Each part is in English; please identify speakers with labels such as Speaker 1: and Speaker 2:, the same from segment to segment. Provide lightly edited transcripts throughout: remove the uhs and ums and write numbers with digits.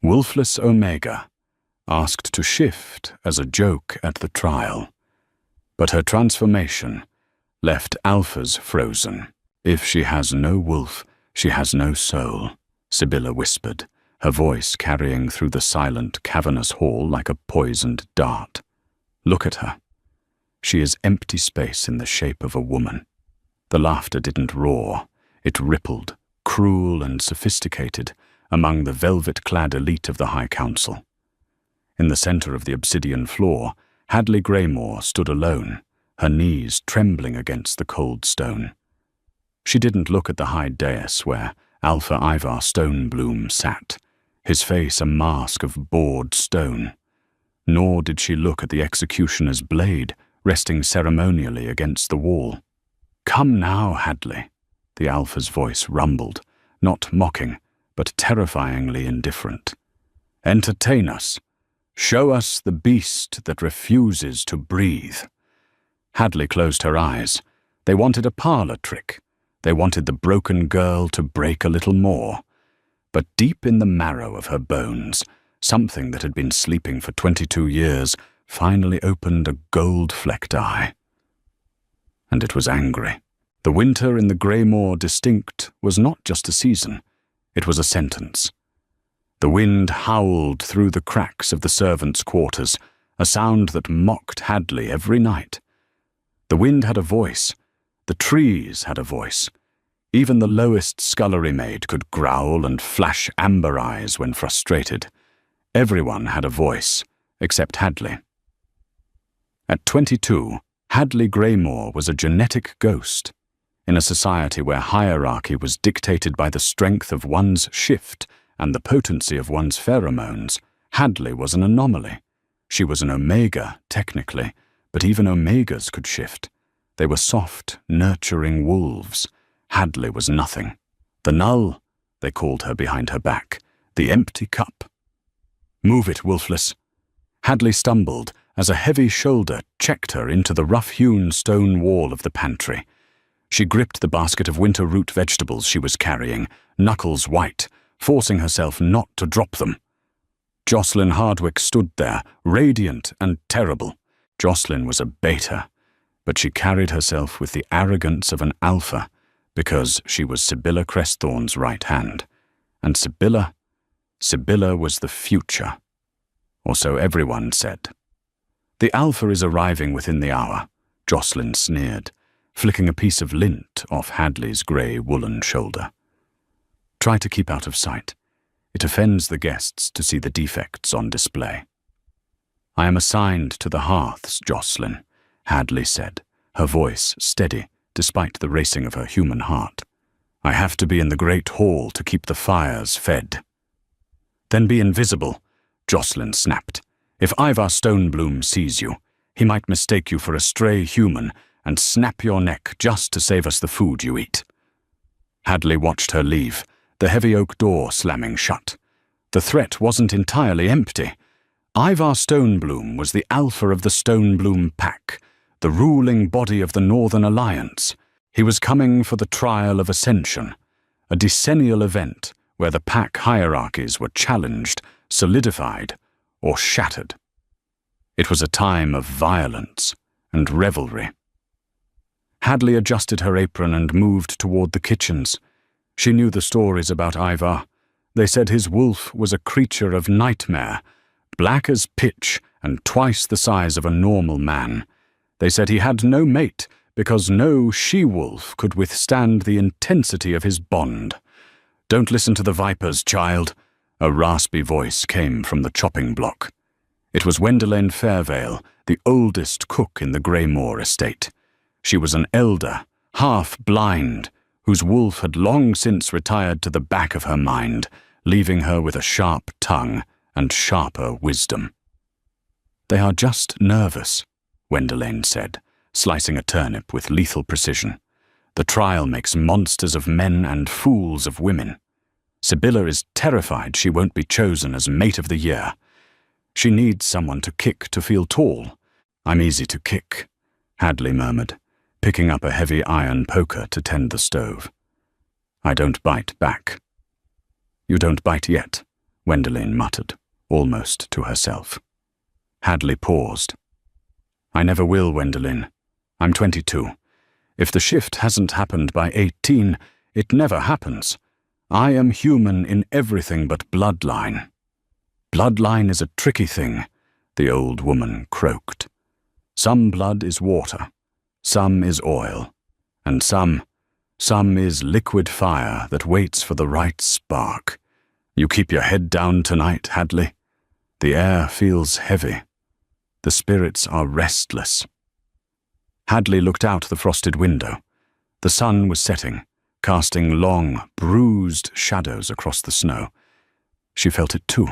Speaker 1: Wolfless Omega, asked to shift as a joke at the trial. But her transformation left Alphas frozen. "If she has no wolf, she has no soul," Sibylla whispered, her voice carrying through the silent, cavernous hall like a poisoned dart. "Look at her. She is empty space in the shape of a woman." The laughter didn't roar. It rippled, cruel and sophisticated, among the velvet-clad elite of the High Council. In the center of the obsidian floor, Hadley Greymore stood alone, her knees trembling against the cold stone. She didn't look at the high dais where Alpha Ivar Stonebloom sat, his face a mask of bored stone. Nor did she look at the executioner's blade resting ceremonially against the wall. "Come now, Hadley," the Alpha's voice rumbled, not mocking, but terrifyingly indifferent. "Entertain us. Show us the beast that refuses to breathe." Hadley closed her eyes. They wanted a parlor trick. They wanted the broken girl to break a little more. But deep in the marrow of her bones, something that had been sleeping for 22 years finally opened a gold-flecked eye. And it was angry. The winter in the Greymore distinct was not just a season. It was a sentence. The wind howled through the cracks of the servants' quarters, a sound that mocked Hadley every night. The wind had a voice. The trees had a voice. Even the lowest scullery maid could growl and flash amber eyes when frustrated. Everyone had a voice, except Hadley. At 22, Hadley Greymore was a genetic ghost. In a society where hierarchy was dictated by the strength of one's shift and the potency of one's pheromones, Hadley was an anomaly. She was an Omega, technically, but even Omegas could shift. They were soft, nurturing wolves. Hadley was nothing. The null, they called her behind her back, the empty cup. "Move it, Wolfless." Hadley stumbled as a heavy shoulder checked her into the rough-hewn stone wall of the pantry. She gripped the basket of winter root vegetables she was carrying, knuckles white, forcing herself not to drop them. Jocelyn Hardwick stood there, radiant and terrible. Jocelyn was a beta, but she carried herself with the arrogance of an alpha because she was Sibylla Crestthorne's right hand. And Sibylla was the future. Or so everyone said. "The alpha is arriving within the hour," Jocelyn sneered, flicking a piece of lint off Hadley's grey woolen shoulder. "Try to keep out of sight. It offends the guests to see the defects on display." "I am assigned to the hearths, Jocelyn," Hadley said, her voice steady despite the racing of her human heart. "I have to be in the great hall to keep the fires fed." "Then be invisible," Jocelyn snapped. "If Ivar Stonebloom sees you, he might mistake you for a stray human and snap your neck just to save us the food you eat." Hadley watched her leave, the heavy oak door slamming shut. The threat wasn't entirely empty. Ivar Stonebloom was the alpha of the Stonebloom Pack, the ruling body of the Northern Alliance. He was coming for the trial of Ascension, a decennial event where the pack hierarchies were challenged, solidified, or shattered. It was a time of violence and revelry. Hadley adjusted her apron and moved toward the kitchens. She knew the stories about Ivar. They said his wolf was a creature of nightmare, black as pitch and twice the size of a normal man. They said he had no mate because no she-wolf could withstand the intensity of his bond. "Don't listen to the vipers, child," a raspy voice came from the chopping block. It was Wendelane Fairvale, the oldest cook in the Greymore estate. She was an elder, half-blind, whose wolf had long since retired to the back of her mind, leaving her with a sharp tongue and sharper wisdom. "They are just nervous," Wendelane said, slicing a turnip with lethal precision. "The trial makes monsters of men and fools of women. Sibylla is terrified she won't be chosen as mate of the year. She needs someone to kick to feel tall." "I'm easy to kick," Hadley murmured, picking up a heavy iron poker to tend the stove. "I don't bite back." "You don't bite yet," Gwendolen muttered, almost to herself. Hadley paused. I never will, Gwendolen. I'm 22. If the shift hasn't happened by 18, it never happens. I am human in everything but bloodline. Bloodline is a tricky thing, the old woman croaked. Some blood is water, some is oil, and some is liquid fire that waits for the right spark. You keep your head down tonight, Hadley. The air feels heavy. The spirits are restless. Hadley looked out the frosted window. The sun was setting, casting long, bruised shadows across the snow. She felt it too,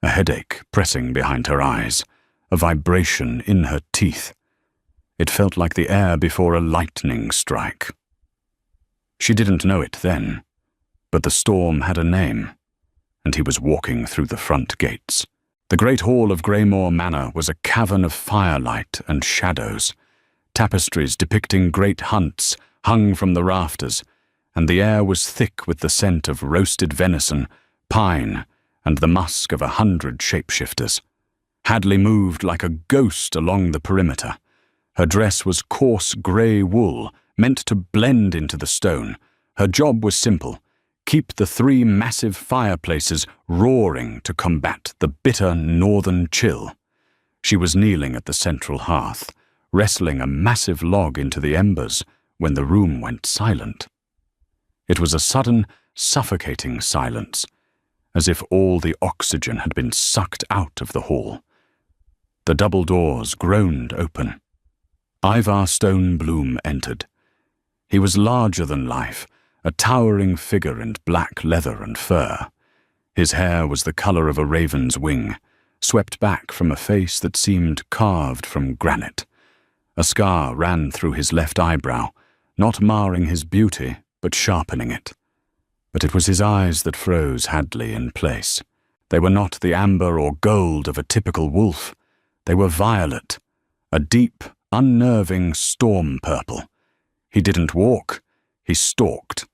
Speaker 1: a headache pressing behind her eyes, a vibration in her teeth. It felt like the air before a lightning strike. She didn't know it then, but the storm had a name, and he was walking through the front gates. The great hall of Greymore Manor was a cavern of firelight and shadows. Tapestries depicting great hunts hung from the rafters, and the air was thick with the scent of roasted venison, pine, and the musk of 100 shapeshifters. Hadley moved like a ghost along the perimeter. Her dress was coarse grey wool, meant to blend into the stone. Her job was simple: keep the 3 massive fireplaces roaring to combat the bitter northern chill. She was kneeling at the central hearth, wrestling a massive log into the embers when the room went silent. It was a sudden, suffocating silence, as if all the oxygen had been sucked out of the hall. The double doors groaned open. Ivar Stonebloom entered. He was larger than life, a towering figure in black leather and fur. His hair was the color of a raven's wing, swept back from a face that seemed carved from granite. A scar ran through his left eyebrow, not marring his beauty, but sharpening it. But it was his eyes that froze Hadley in place. They were not the amber or gold of a typical wolf. They were violet, a deep, unnerving storm purple. He didn't walk, he stalked.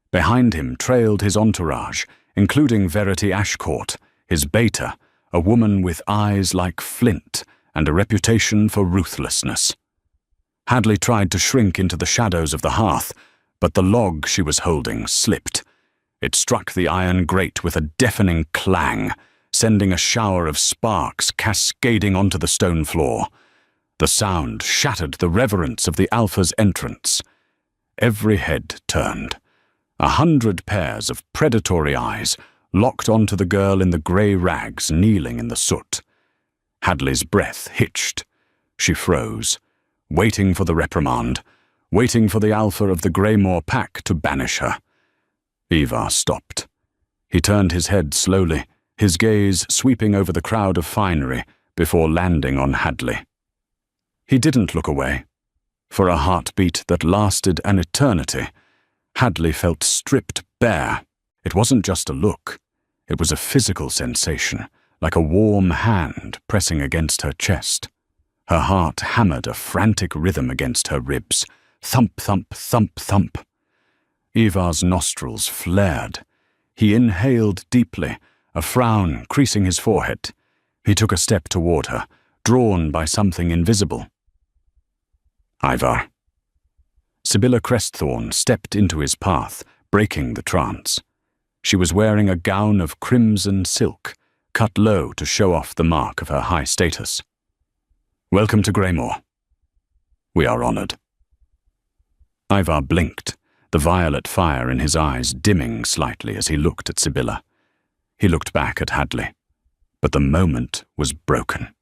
Speaker 1: Behind him trailed his entourage, including Verity Ashcourt, his beta, a woman with eyes like flint and a reputation for ruthlessness. Hadley tried to shrink into the shadows of the hearth, but the log she was holding slipped. It struck the iron grate with a deafening clang, sending a shower of sparks cascading onto the stone floor. The sound shattered the reverence of the Alpha's entrance. Every head turned. 100 pairs of predatory eyes locked onto the girl in the grey rags kneeling in the soot. Hadley's breath hitched. She froze, waiting for the reprimand, waiting for the Alpha of the Greymore pack to banish her. Ivar stopped. He turned his head slowly, his gaze sweeping over the crowd of finery before landing on Hadley. He didn't look away. For a heartbeat that lasted an eternity, Hadley felt stripped bare. It wasn't just a look. It was a physical sensation, like a warm hand pressing against her chest. Her heart hammered a frantic rhythm against her ribs. Thump, thump, thump, thump. Ivar's nostrils flared. He inhaled deeply, a frown creasing his forehead. He took a step toward her, drawn by something invisible. Ivar. Sibylla Crestthorne stepped into his path, breaking the trance. She was wearing a gown of crimson silk, cut low to show off the mark of her high status. Welcome to Greymore. We are honored. Ivar blinked, the violet fire in his eyes dimming slightly as he looked at Sibylla. He looked back at Hadley, but the moment was broken.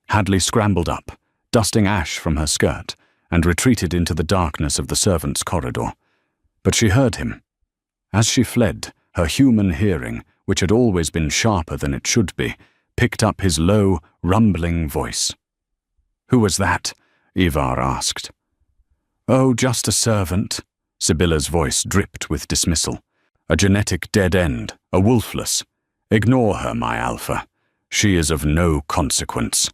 Speaker 1: Hadley scrambled up, dusting ash from her skirt, and retreated into the darkness of the servants' corridor. But she heard him. As she fled, her human hearing, which had always been sharper than it should be, picked up his low, rumbling voice. "Who was that?" Ivar asked. "Oh, just a servant." Sibylla's voice dripped with dismissal. "A genetic dead end, a Wolfless. Ignore her, my Alpha. She is of no consequence."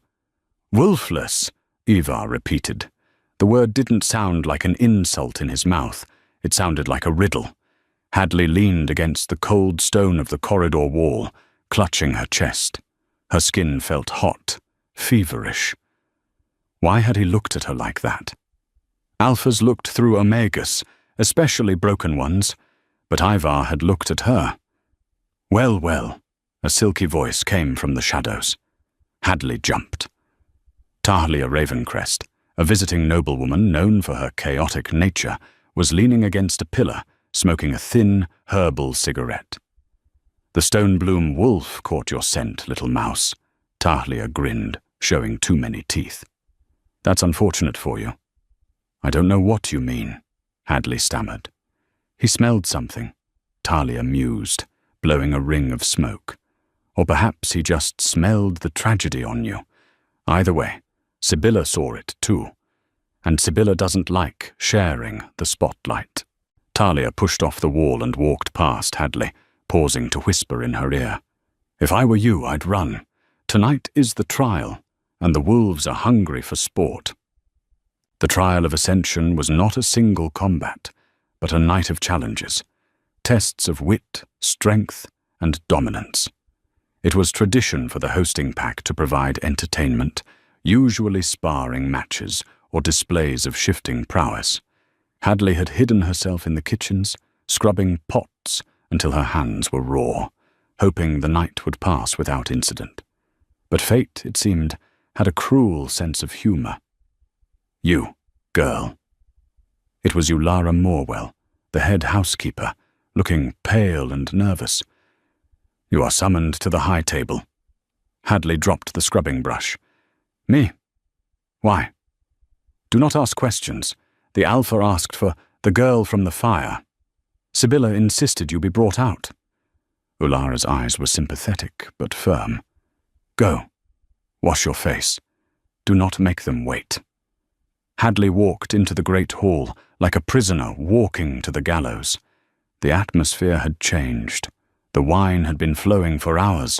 Speaker 1: "Wolfless," Ivar repeated. The word didn't sound like an insult in his mouth. It sounded like a riddle. Hadley leaned against the cold stone of the corridor wall, clutching her chest. Her skin felt hot, feverish. Why had he looked at her like that? Alphas looked through omegas, especially broken ones, but Ivar had looked at her. Well, well, a silky voice came from the shadows. Hadley jumped. Tahlia Ravencrest, a visiting noblewoman known for her chaotic nature, was leaning against a pillar, smoking a thin, herbal cigarette. "The Stonebloom wolf caught your scent, little mouse," Tahlia grinned, showing too many teeth. "That's unfortunate for you." "I don't know what you mean," Hadley stammered. "He smelled something," Tahlia mused, blowing a ring of smoke. "Or perhaps he just smelled the tragedy on you. Either way, Sibylla saw it too. And Sibylla doesn't like sharing the spotlight." Tahlia pushed off the wall and walked past Hadley, pausing to whisper in her ear. "If I were you, I'd run. Tonight is the trial, and the wolves are hungry for sport." The trial of Ascension was not a single combat, but a night of challenges, tests of wit, strength, and dominance. It was tradition for the hosting pack to provide entertainment, usually sparring matches or displays of shifting prowess. Hadley had hidden herself in the kitchens, scrubbing pots until her hands were raw, hoping the night would pass without incident. But fate, it seemed, had a cruel sense of humor. "You, girl." It was Ulara Morwell, the head housekeeper, looking pale and nervous. "You are summoned to the high table." Hadley dropped the scrubbing brush. "Me? Why?" "Do not ask questions. The Alpha asked for the girl from the fire. Sibylla insisted you be brought out." Ulara's eyes were sympathetic but firm. "Go. Wash your face. Do not make them wait." Hadley walked into the great hall like a prisoner walking to the gallows. The atmosphere had changed. The wine had been flowing for hours.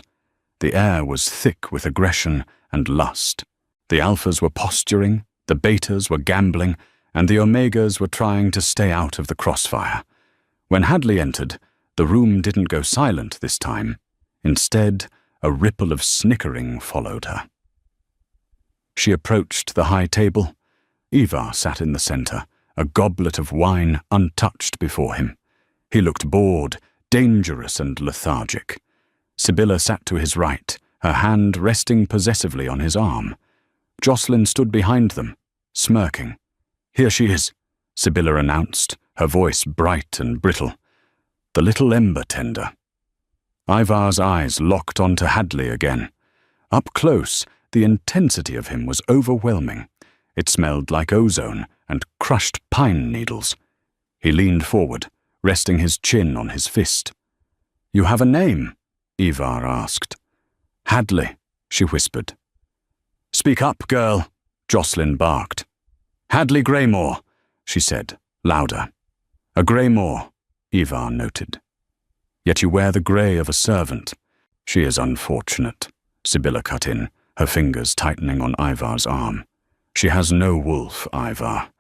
Speaker 1: The air was thick with aggression and lust. The Alphas were posturing, the Betas were gambling, and the Omegas were trying to stay out of the crossfire. When Hadley entered, the room didn't go silent this time. Instead, a ripple of snickering followed her. She approached the high table. Ivar sat in the center, a goblet of wine untouched before him. He looked bored, dangerous, and lethargic. Sibylla sat to his right, her hand resting possessively on his arm. Jocelyn stood behind them, smirking. "Here she is," Sibylla announced, her voice bright and brittle. "The little ember tender." Ivar's eyes locked onto Hadley again. Up close, the intensity of him was overwhelming. It smelled like ozone and crushed pine needles. He leaned forward, resting his chin on his fist. "You have a name?" Ivar asked. "Hadley," she whispered. "Speak up, girl," Jocelyn barked. "Hadley Greymore," she said, louder. "A Greymore," Ivar noted. "Yet you wear the grey of a servant." "She is unfortunate," Sibylla cut in, her fingers tightening on Ivar's arm. "She has no wolf, Ivar.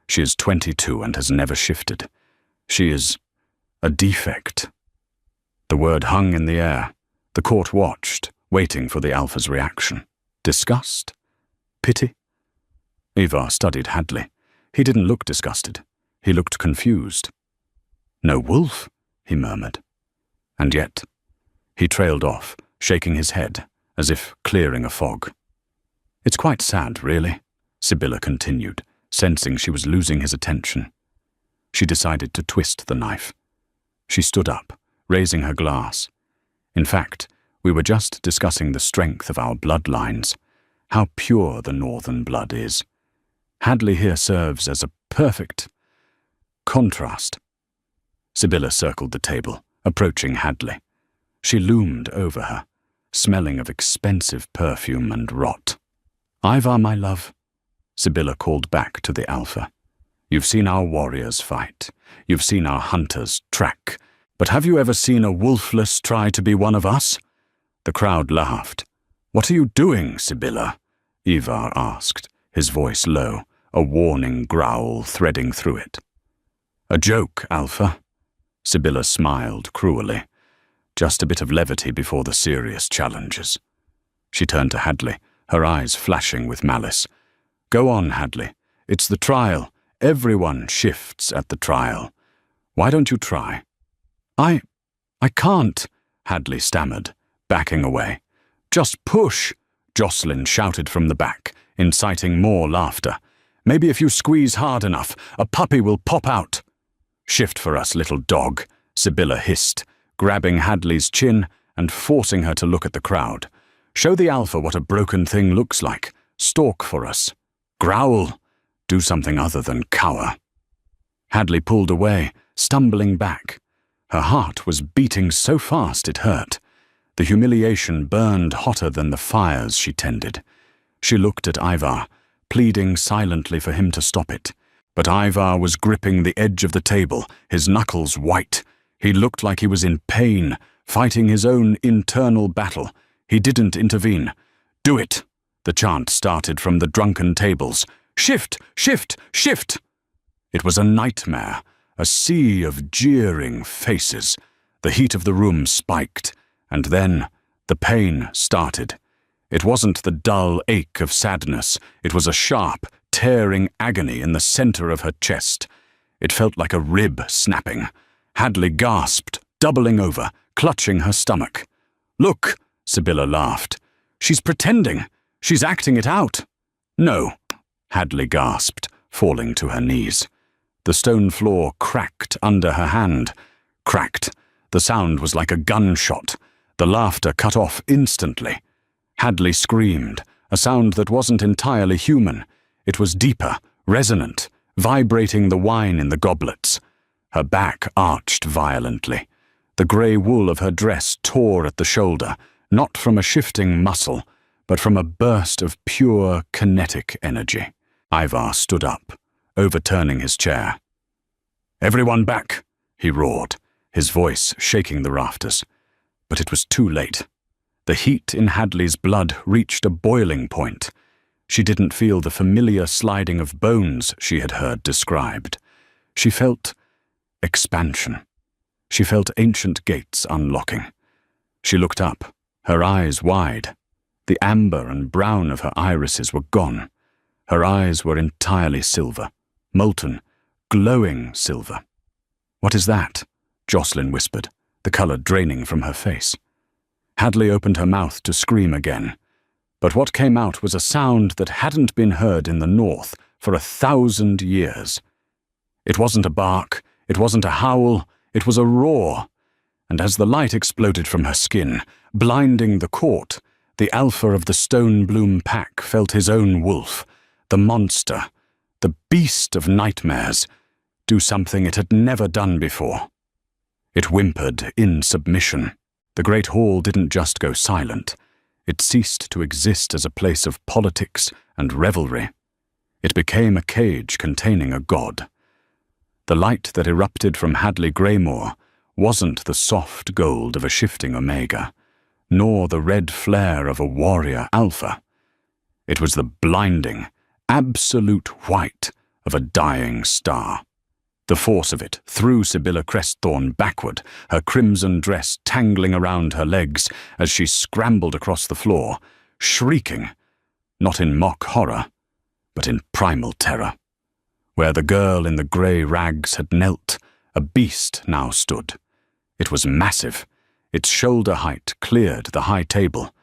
Speaker 1: She is 22 and has never shifted. She is a defect." The word hung in the air. The court watched, waiting for the Alpha's reaction. Disgust? Pity? Ivar studied Hadley. He didn't look disgusted. He looked confused. "No wolf?" he murmured. And yet, he trailed off, shaking his head, as if clearing a fog. "It's quite sad, really," Sibylla continued, sensing she was losing his attention. She decided to twist the knife. She stood up, raising her glass. "In fact, we were just discussing the strength of our bloodlines, how pure the northern blood is. Hadley here serves as a perfect contrast." Sibylla circled the table, approaching Hadley. She loomed over her, smelling of expensive perfume and rot. "Ivar, my love," Sibylla called back to the Alpha. "You've seen our warriors fight. You've seen our hunters track. But have you ever seen a Wolfless try to be one of us?" The crowd laughed. "What are you doing, Sibylla?" Ivar asked, his voice low, a warning growl threading through it. "A joke, Alpha." Sibylla smiled cruelly. Just a bit of levity before the serious challenges. She turned to Hadley, her eyes flashing with malice. Go on, Hadley. It's the trial. Everyone shifts at the trial. Why don't you try? I can't, Hadley stammered, backing away. Just push, Jocelyn shouted from the back, inciting more laughter. Maybe if you squeeze hard enough, a puppy will pop out. Shift for us, little dog, Sibylla hissed, grabbing Hadley's chin and forcing her to look at the crowd. Show the alpha what a broken thing looks like. Stalk for us. Growl. Do something other than cower. Hadley pulled away, stumbling back. Her heart was beating so fast it hurt. The humiliation burned hotter than the fires she tended. She looked at Ivar, pleading silently for him to stop it. But Ivar was gripping the edge of the table, his knuckles white. He looked like he was in pain, fighting his own internal battle. He didn't intervene. Do it! The chant started from the drunken tables. Shift! Shift! Shift! It was a nightmare, a sea of jeering faces. The heat of the room spiked, and then the pain started. It wasn't the dull ache of sadness. It was a sharp, tearing agony in the center of her chest. It felt like a rib snapping. Hadley gasped, doubling over, clutching her stomach. Look, Sibylla laughed. She's pretending. She's acting it out. No, Hadley gasped, falling to her knees. The stone floor cracked under her hand. Cracked. The sound was like a gunshot. The laughter cut off instantly. Hadley screamed, a sound that wasn't entirely human. It was deeper, resonant, vibrating the wine in the goblets. Her back arched violently. The grey wool of her dress tore at the shoulder, not from a shifting muscle, but from a burst of pure kinetic energy. Ivar stood up, overturning his chair. Everyone back, he roared, his voice shaking the rafters. But it was too late. The heat in Hadley's blood reached a boiling point. She didn't feel the familiar sliding of bones she had heard described. She felt expansion. She felt ancient gates unlocking. She looked up, her eyes wide. The amber and brown of her irises were gone. Her eyes were entirely silver, molten, glowing silver. What is that? Jocelyn whispered, the color draining from her face. Hadley opened her mouth to scream again, but what came out was a sound that hadn't been heard in the north for 1,000 years. It wasn't a bark, it wasn't a howl, it was a roar, and as the light exploded from her skin, blinding the court, the alpha of the Stone Bloom pack felt his own wolf, the monster, the beast of nightmares, do something it had never done before. It whimpered in submission. The great hall didn't just go silent. It ceased to exist as a place of politics and revelry. It became a cage containing a god. The light that erupted from Hadley Greymoor wasn't the soft gold of a shifting omega, nor the red flare of a warrior alpha. It was the blinding, absolute white of a dying star. The force of it threw Sibylla Crestthorne backward, her crimson dress tangling around her legs as she scrambled across the floor, shrieking, not in mock horror, but in primal terror. Where the girl in the grey rags had knelt, a beast now stood. It was massive. Its shoulder height cleared the high table.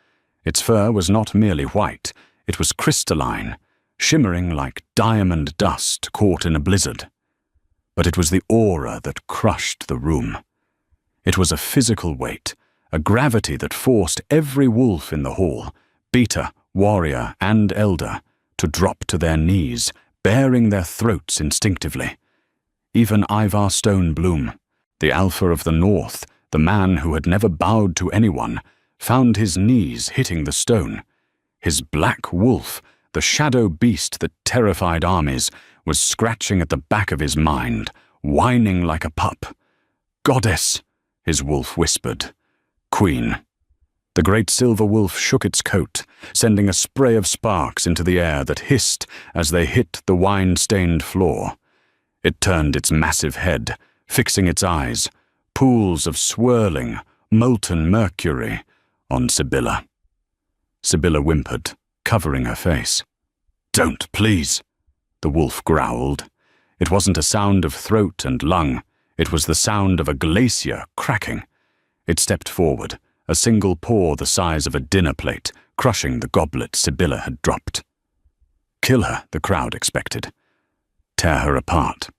Speaker 1: Its fur was not merely white, it was crystalline, shimmering like diamond dust caught in a blizzard. But it was the aura that crushed the room. It was a physical weight, a gravity that forced every wolf in the hall, beta, warrior, and elder, to drop to their knees, baring their throats instinctively. Even Ivar Stone Bloom, the alpha of the north, the man who had never bowed to anyone, found his knees hitting the stone. His black wolf, the shadow beast that terrified armies, was scratching at the back of his mind, whining like a pup. "Goddess," his wolf whispered. "Queen." The great silver wolf shook its coat, sending a spray of sparks into the air that hissed as they hit the wine-stained floor. It turned its massive head, fixing its eyes, pools of swirling, molten mercury on Sibylla. Sibylla whimpered, covering her face. "Don't, please," the wolf growled. It wasn't a sound of throat and lung. It was the sound of a glacier cracking. It stepped forward, a single paw the size of a dinner plate, crushing the goblet Sibylla had dropped. Kill her, the crowd expected. Tear her apart.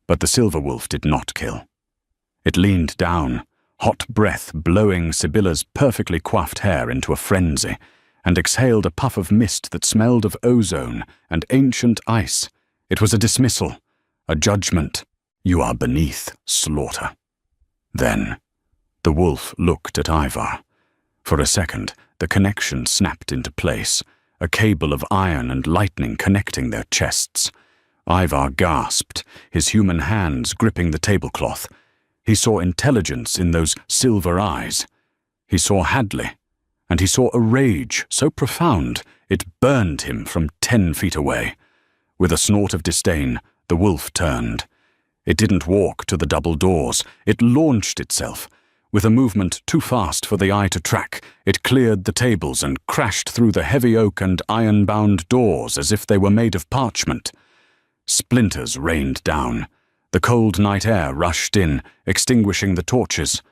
Speaker 1: But the silver wolf did not kill. It leaned down, hot breath blowing Sibylla's perfectly coiffed hair into a frenzy, and exhaled a puff of mist that smelled of ozone and ancient ice. It was a dismissal, a judgment. You are beneath slaughter. Then, the wolf looked at Ivar. For a second, the connection snapped into place, a cable of iron and lightning connecting their chests. Ivar gasped, his human hands gripping the tablecloth. He saw intelligence in those silver eyes. He saw Hadley, and he saw a rage so profound it burned him from 10 feet away. With a snort of disdain, the wolf turned. It didn't walk to the double doors. It launched itself. With a movement too fast for the eye to track, it cleared the tables and crashed through the heavy oak and iron-bound doors as if they were made of parchment. Splinters rained down. The cold night air rushed in, extinguishing the torches.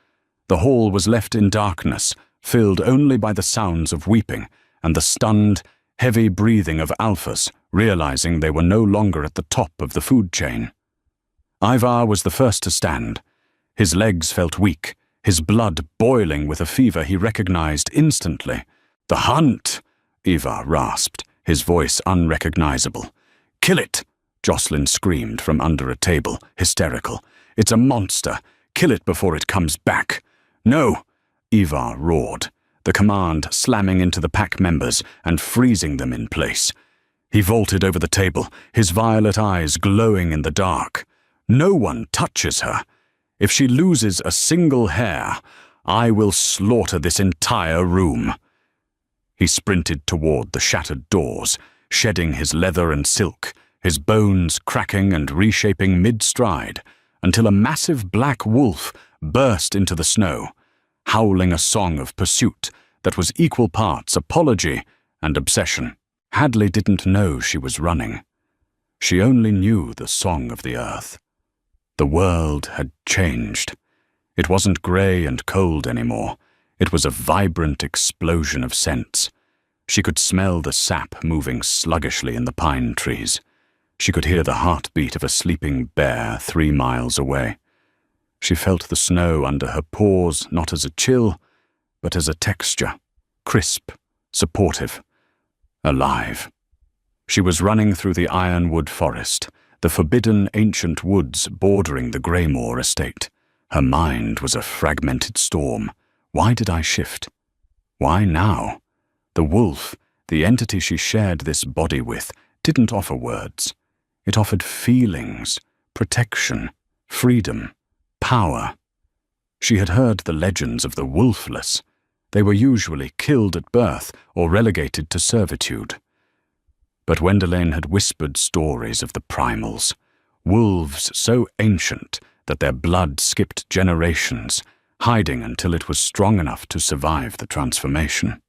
Speaker 1: The hall was left in darkness, filled only by the sounds of weeping and the stunned, heavy breathing of alphas, realizing they were no longer at the top of the food chain. Ivar was the first to stand. His legs felt weak, his blood boiling with a fever he recognized instantly. "The hunt!" Ivar rasped, his voice unrecognizable. "Kill it!" Jocelyn screamed from under a table, hysterical. "It's a monster! Kill it before it comes back!" "No!" Ivar roared, the command slamming into the pack members and freezing them in place. He vaulted over the table, his violet eyes glowing in the dark. "No one touches her. If she loses a single hair, I will slaughter this entire room." He sprinted toward the shattered doors, shedding his leather and silk, his bones cracking and reshaping mid-stride, until a massive black wolf burst into the snow, howling a song of pursuit that was equal parts apology and obsession. Hadley didn't know she was running. She only knew the song of the earth. The world had changed. It wasn't grey and cold anymore. It was a vibrant explosion of scents. She could smell the sap moving sluggishly in the pine trees. She could hear the heartbeat of a sleeping bear 3 miles away. She felt the snow under her paws not as a chill, but as a texture, crisp, supportive, alive. She was running through the ironwood forest, the forbidden ancient woods bordering the Greymore estate. Her mind was a fragmented storm. Why did I shift? Why now? The wolf, the entity she shared this body with, didn't offer words. It offered feelings, protection, freedom, power. She had heard the legends of the Wolfless. They were usually killed at birth or relegated to servitude. But Wendelane had whispered stories of the primals, wolves so ancient that their blood skipped generations, hiding until it was strong enough to survive the transformation.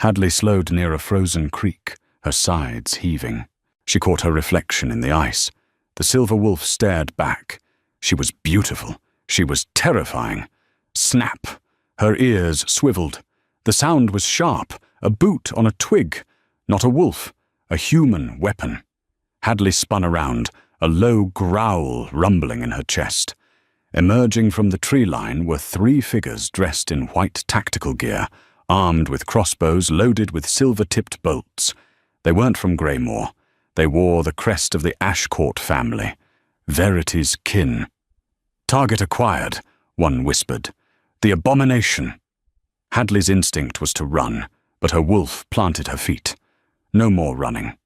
Speaker 1: Hadley slowed near a frozen creek, her sides heaving. She caught her reflection in the ice. The silver wolf stared back. She was beautiful. She was terrifying. Snap! Her ears swiveled. The sound was sharp, a boot on a twig, not a wolf, a human weapon. Hadley spun around, a low growl rumbling in her chest. Emerging from the tree line were 3 figures dressed in white tactical gear, armed with crossbows loaded with silver-tipped bolts. They weren't from Greymore. They wore the crest of the Ashcourt family, Verity's kin. "Target acquired," one whispered. "The abomination." Hadley's instinct was to run, but her wolf planted her feet. No more running.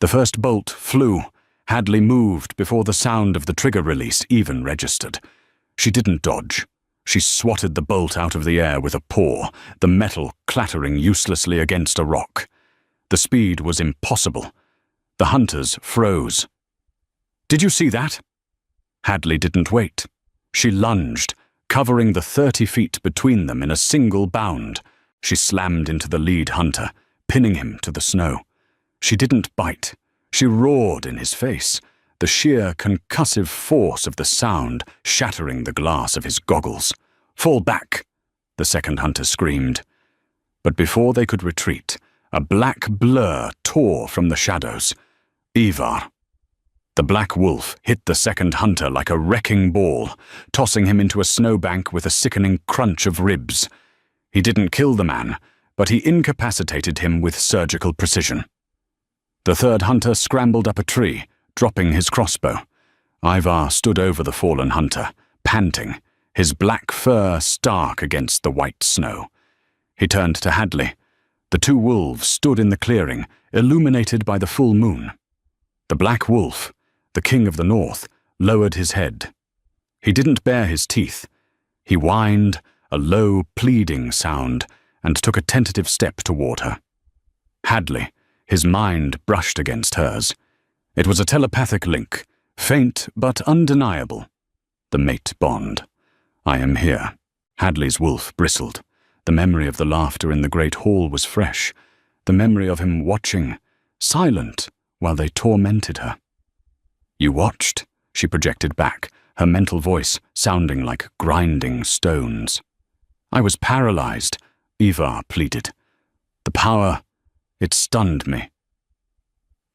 Speaker 1: The first bolt flew. Hadley moved before the sound of the trigger release even registered. She didn't dodge. She swatted the bolt out of the air with a paw, the metal clattering uselessly against a rock. The speed was impossible. The hunters froze. "Did you see that?" Hadley didn't wait. She lunged, covering the 30 feet between them in a single bound. She slammed into the lead hunter, pinning him to the snow. She didn't bite. She roared in his face, the sheer concussive force of the sound shattering the glass of his goggles. "Fall back!" the second hunter screamed. But before they could retreat, a black blur tore from the shadows. Ivar. The black wolf hit the second hunter like a wrecking ball, tossing him into a snowbank with a sickening crunch of ribs. He didn't kill the man, but he incapacitated him with surgical precision. The third hunter scrambled up a tree, dropping his crossbow. Ivar stood over the fallen hunter, panting, his black fur stark against the white snow. He turned to Hadley. The two wolves stood in the clearing, illuminated by the full moon. The black wolf, the king of the north, lowered his head. He didn't bare his teeth. He whined, a low, pleading sound, and took a tentative step toward her. Hadley, his mind brushed against hers. It was a telepathic link, faint but undeniable. The mate bond. "I am here." Hadley's wolf bristled. The memory of the laughter in the great hall was fresh. The memory of him watching, silent, while they tormented her. "You watched," she projected back, her mental voice sounding like grinding stones. "I was paralyzed," Ivar pleaded. "The power, it stunned me."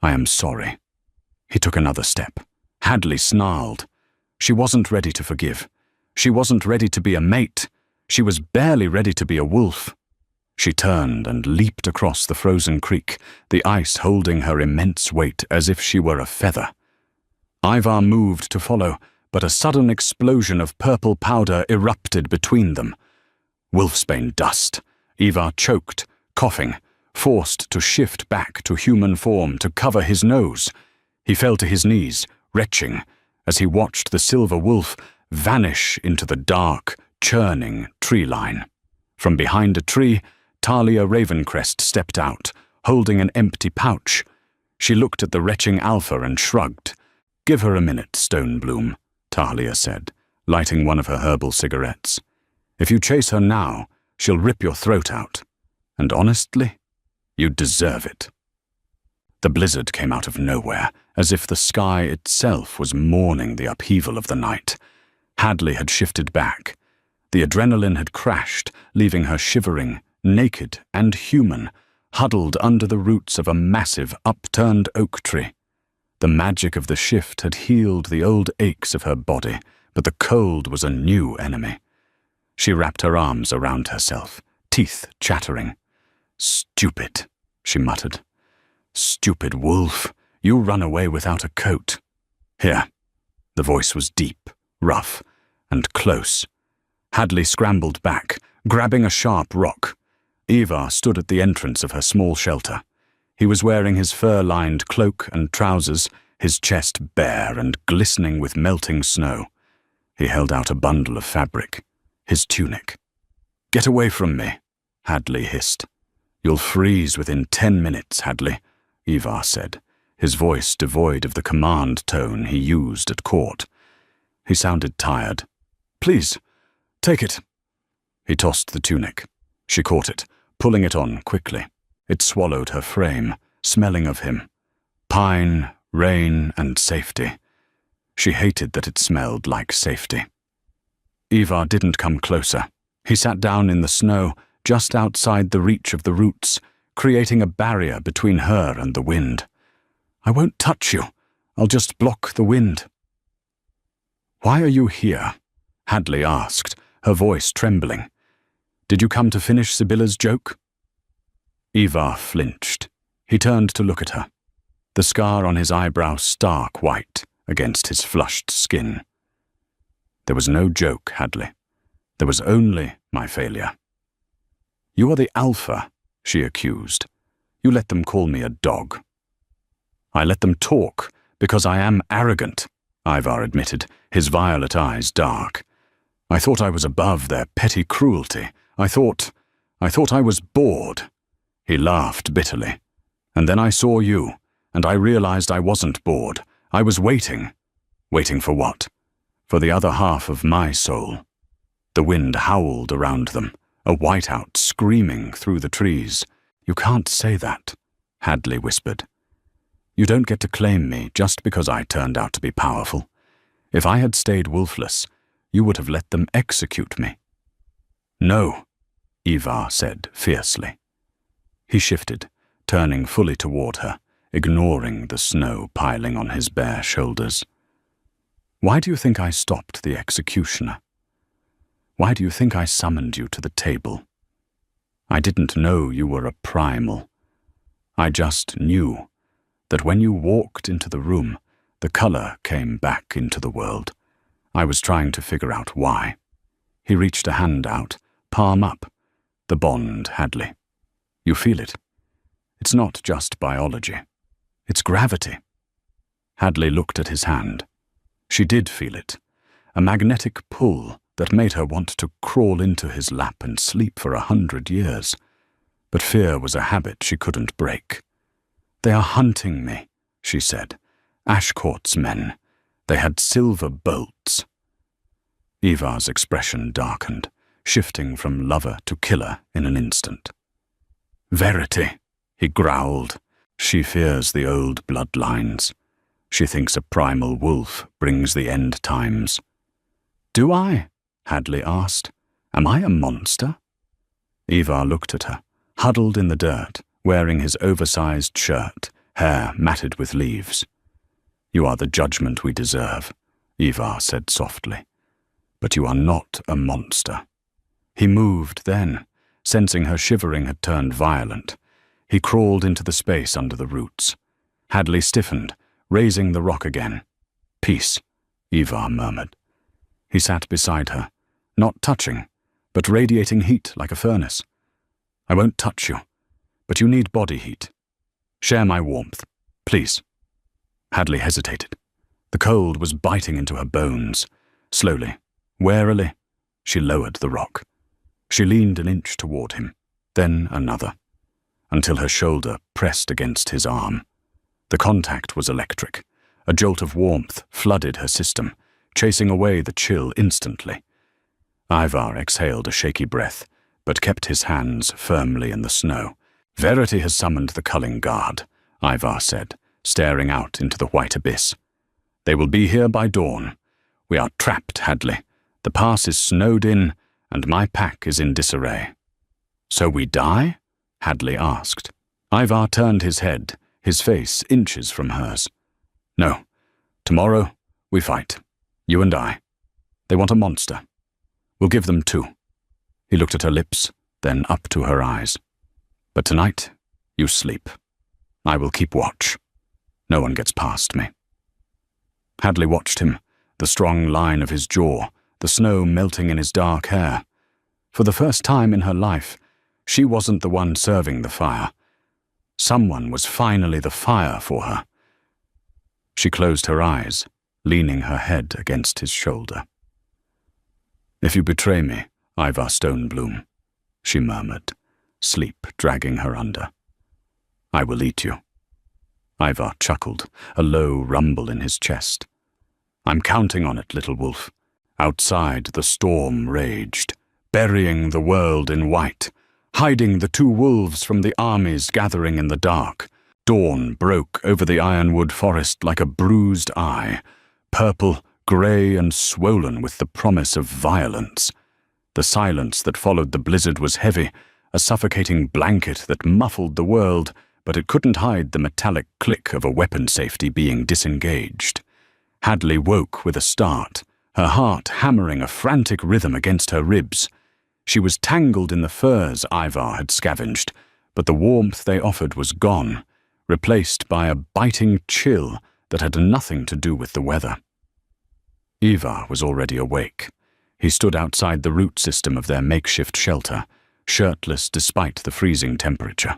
Speaker 1: "I am sorry." He took another step. Hadley snarled. She wasn't ready to forgive. She wasn't ready to be a mate. She was barely ready to be a wolf. She turned and leaped across the frozen creek, the ice holding her immense weight as if she were a feather. Ivar moved to follow, but a sudden explosion of purple powder erupted between them. Wolfsbane dust. Ivar choked, coughing, forced to shift back to human form to cover his nose. He fell to his knees, retching, as he watched the silver wolf vanish into the dark, churning tree line. From behind a tree, Talia Ravencrest stepped out, holding an empty pouch. She looked at the retching Alpha and shrugged. "Give her a minute, Stonebloom," Talia said, lighting one of her herbal cigarettes. "If you chase her now, she'll rip your throat out. And honestly, you deserve it." The blizzard came out of nowhere, as if the sky itself was mourning the upheaval of the night. Hadley had shifted back. The adrenaline had crashed, leaving her shivering, naked and human, huddled under the roots of a massive, upturned oak tree. The magic of the shift had healed the old aches of her body, but the cold was a new enemy. She wrapped her arms around herself, teeth chattering. "Stupid," she muttered. "Stupid wolf, you run away without a coat. Here." The voice was deep, rough, and close. Hadley scrambled back, grabbing a sharp rock. Ivar stood at the entrance of her small shelter. He was wearing his fur-lined cloak and trousers, his chest bare and glistening with melting snow. He held out a bundle of fabric, his tunic. "Get away from me," Hadley hissed. "You'll freeze within 10 minutes, Hadley," Ivar said, his voice devoid of the command tone he used at court. He sounded tired. "Please, take it." He tossed the tunic. She caught it, pulling it on quickly. It swallowed her frame, smelling of him. Pine, rain, and safety. She hated that it smelled like safety. Ivar didn't come closer. He sat down in the snow, just outside the reach of the roots, creating a barrier between her and the wind. "I won't touch you. I'll just block the wind." "Why are you here?" Hadley asked, her voice trembling. "Did you come to finish Sibylla's joke?" Ivar flinched. He turned to look at her, the scar on his eyebrow stark white against his flushed skin. "There was no joke, Hadley. There was only my failure." "You are the Alpha," she accused. "You let them call me a dog." "I let them talk because I am arrogant," Ivar admitted, his violet eyes dark. "I thought I was above their petty cruelty. I thought I was bored." He laughed bitterly. "And then I saw you, and I realized I wasn't bored. I was waiting. Waiting for what? For the other half of my soul." The wind howled around them, a whiteout screaming through the trees. "You can't say that," Hadley whispered. "You don't get to claim me just because I turned out to be powerful. If I had stayed wolfless, you would have let them execute me." "No," Ivar said fiercely. He shifted, turning fully toward her, ignoring the snow piling on his bare shoulders. "Why do you think I stopped the executioner? Why do you think I summoned you to the table? I didn't know you were a primal. I just knew that when you walked into the room, the color came back into the world. I was trying to figure out why." He reached a hand out, palm up. "The bond, Hadley. You feel it. It's not just biology. It's gravity." Hadley looked at his hand. She did feel it, a magnetic pull that made her want to crawl into his lap and sleep for 100 years. But fear was a habit she couldn't break. "They are hunting me," she said. "Ashcourt's men. They had silver bolts." Ivar's expression darkened, shifting from lover to killer in an instant. "Verity," he growled. "She fears the old bloodlines. She thinks a primal wolf brings the end times." "Do I?" Hadley asked. "Am I a monster?" Ivar looked at her, huddled in the dirt, wearing his oversized shirt, hair matted with leaves. "You are the judgment we deserve," Ivar said softly. "But you are not a monster." He moved then, sensing her shivering had turned violent. He crawled into the space under the roots. Hadley stiffened, raising the rock again. "Peace," Ivar murmured. He sat beside her, not touching, but radiating heat like a furnace. "I won't touch you, but you need body heat. Share my warmth, please." Hadley hesitated. The cold was biting into her bones. Slowly, warily, she lowered the rock. She leaned an inch toward him, then another, until her shoulder pressed against his arm. The contact was electric. A jolt of warmth flooded her system, chasing away the chill instantly. Ivar exhaled a shaky breath, but kept his hands firmly in the snow. "Verity has summoned the culling guard," Ivar said, staring out into the white abyss. "They will be here by dawn. We are trapped, Hadley. The pass is snowed in, and my pack is in disarray." "So we die?" Hadley asked. Ivar turned his head, his face inches from hers. "No. Tomorrow, we fight. You and I. They want a monster. We'll give them 2. He looked at her lips, then up to her eyes. "But tonight, you sleep. I will keep watch. No one gets past me." Hadley watched him, the strong line of his jaw, the snow melting in his dark hair. For the first time in her life, she wasn't the one serving the fire. Someone was finally the fire for her. She closed her eyes, leaning her head against his shoulder. "If you betray me, Ivar Stonebloom," she murmured, sleep dragging her under, "I will eat you." Ivar chuckled, a low rumble in his chest. "I'm counting on it, little wolf." Outside, the storm raged, burying the world in white, hiding the 2 wolves from the armies gathering in the dark. Dawn broke over the ironwood forest like a bruised eye, purple, grey and swollen with the promise of violence. The silence that followed the blizzard was heavy, a suffocating blanket that muffled the world, but it couldn't hide the metallic click of a weapon safety being disengaged. Hadley woke with a start, her heart hammering a frantic rhythm against her ribs. She was tangled in the furs Ivar had scavenged, but the warmth they offered was gone, replaced by a biting chill that had nothing to do with the weather. Ivar was already awake. He stood outside the root system of their makeshift shelter, shirtless despite the freezing temperature.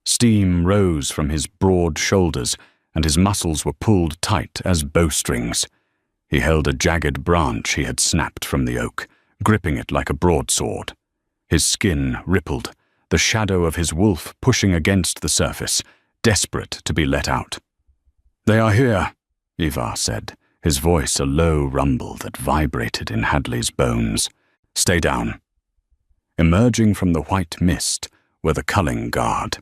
Speaker 1: Steam rose from his broad shoulders, and his muscles were pulled tight as bowstrings. He held a jagged branch he had snapped from the oak, gripping it like a broadsword. His skin rippled, the shadow of his wolf pushing against the surface, desperate to be let out. "They are here," Ivar said, his voice a low rumble that vibrated in Hadley's bones. Stay down." Emerging from the white mist were the culling guard.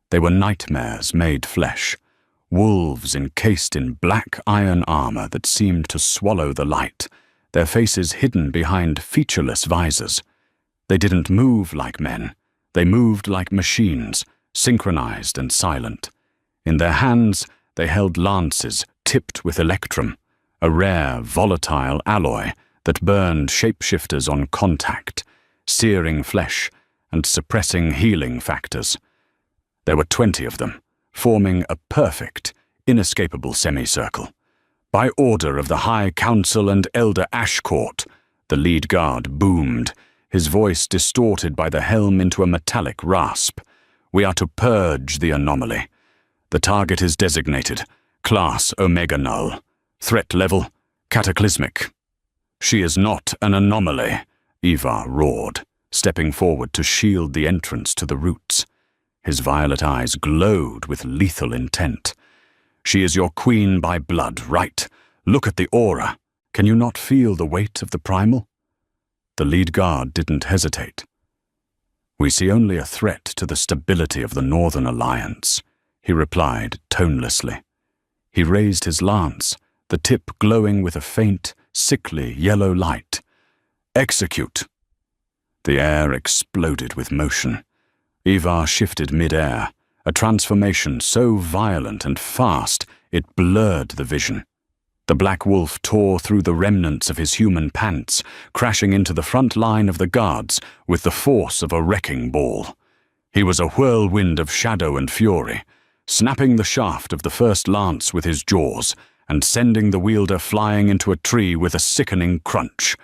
Speaker 1: They were nightmares made flesh, wolves encased in black iron armor that seemed to swallow the light, their faces hidden behind featureless visors. They didn't move like men. They moved like machines, synchronized and silent. In their hands, they held lances tipped with electrum, a rare, volatile alloy that burned shapeshifters on contact, searing flesh and suppressing healing factors. There were 20 of them, forming a perfect, inescapable semicircle. By order of the High Council and Elder Ashcourt, the lead guard boomed, his voice distorted by the helm into a metallic rasp. "We are to purge the anomaly. The target is designated, Class Omega Null. Threat level, cataclysmic." "She is not an anomaly," Ivar roared, stepping forward to shield the entrance to the roots. His violet eyes glowed with lethal intent. "She is your queen by blood, right? Look at the aura. Can you not feel the weight of the primal?" The lead guard didn't hesitate. "We see only a threat to the stability of the Northern Alliance," he replied tonelessly. He raised his lance, the tip glowing with a faint, sickly yellow light. "Execute!" The air exploded with motion. Ivar shifted mid-air, a transformation so violent and fast it blurred the vision. The black wolf tore through the remnants of his human pants, crashing into the front line of the guards with the force of a wrecking ball. He was a whirlwind of shadow and fury, snapping the shaft of the first lance with his jaws and sending the wielder flying into a tree with a sickening crunch.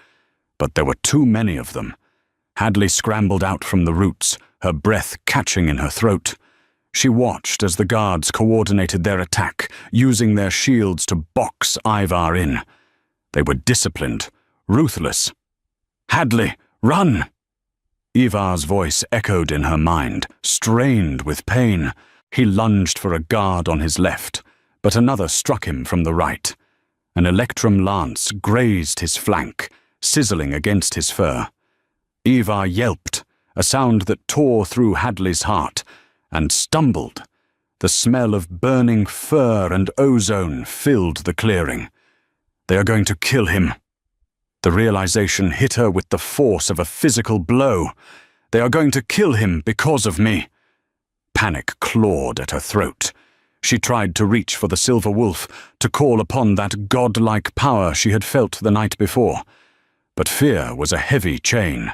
Speaker 1: But there were too many of them. Hadley scrambled out from the roots, her breath catching in her throat. She watched as the guards coordinated their attack, using their shields to box Ivar in. They were disciplined, ruthless. "Hadley, run!" Ivar's voice echoed in her mind, strained with pain. He lunged for a guard on his left, but another struck him from the right. An electrum lance grazed his flank, sizzling against his fur. Ivar yelped, a sound that tore through Hadley's heart, and stumbled. The smell of burning fur and ozone filled the clearing. They are going to kill him. The realization hit her with the force of a physical blow. They are going to kill him because of me. Panic clawed at her throat. She tried to reach for the silver wolf, to call upon that godlike power she had felt the night before. But fear was a heavy chain.